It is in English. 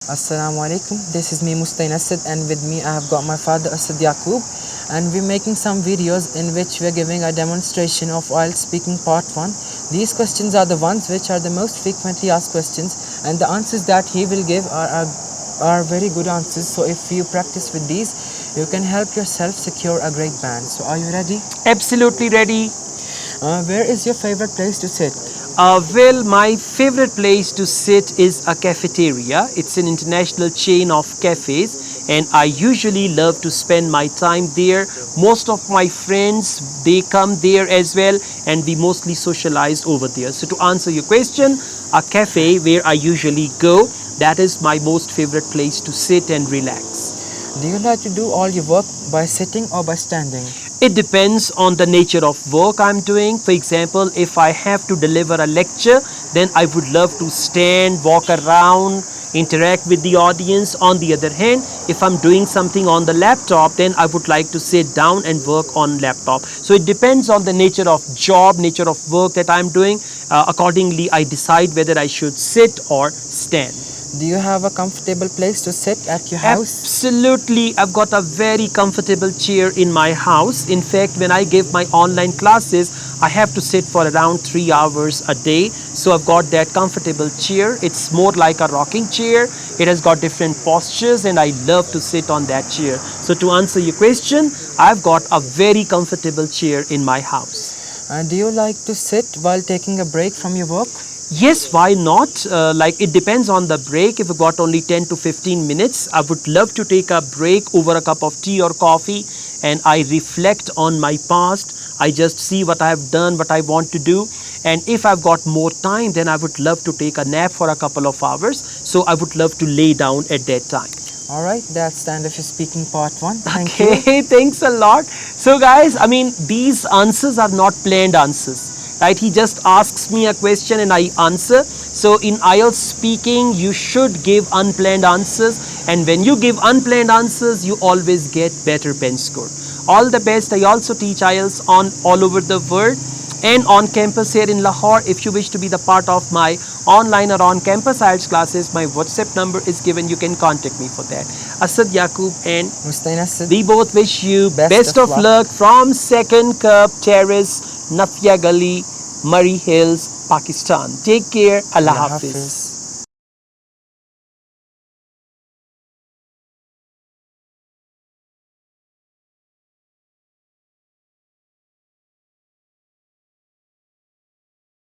Assalamu alaikum. This is me Asad, and with me I have got my father Asad Yaqub, and we're making some videos in which we're giving a demonstration of IELTS speaking part 1. These questions are the ones which are the most frequently asked questions, and the answers that he will give are very good answers. So if you practice with these, you can help yourself secure a great band. So are you ready? Absolutely ready. Where is your favorite place to sit? Well, my favorite place to sit is a cafeteria. It's an international chain of cafes, and I usually love to spend my time there. Most of my friends they come there as well, and we mostly socialize over there. So, to answer your question, a cafe where I usually go, that is my most favorite place to sit and relax. Do you like to do all your work by sitting or by standing? It depends on the nature of work I'm doing. For example, if I have to deliver a lecture, then I would love to stand, walk around, interact with the audience. On the other hand, if I'm doing something on the laptop, then I would like to sit down and work on laptop. So it depends on the nature of job, nature of work that I'm doing. Accordingly, I decide whether I should sit or stand. Do you have a comfortable place to sit at your house? Absolutely, I've got a very comfortable chair in my house. In fact, when I give my online classes, I have to sit for around 3 hours a day. So I've got that comfortable chair. It's more like a rocking chair. It has got different postures, and I love to sit on that chair. So to answer your question, I've got a very comfortable chair in my house. And do you like to sit while taking a break from your work? Yes, why not? Like it depends on the break. If I got only 10 to 15 minutes, I would love to take a break over a cup of tea or coffee, and I reflect on my past. I just see what I have done, what I want to do. And if I've got more time, then I would love to take a nap for a couple of hours. So I would love to lay down at that time. Alright, that's the end of your speaking part 1. Thank you. Okay, thanks a lot. So guys, I mean, these answers are not planned answers. Right, he just asks me a question and I answer. So in IELTS speaking, you should give unplanned answers, and when you give unplanned answers, you always get better pen score. All the best. I also teach IELTS on all over the world and on campus here in Lahore. If you wish to be the part of my online or on campus IELTS classes, my WhatsApp number is given. You can contact me for that. Asad Yaqub and Asad, we both wish you best of luck from Second Cup Terrace, Nafia Gully, Murray Hills, Pakistan. Take care. Allah Hafiz.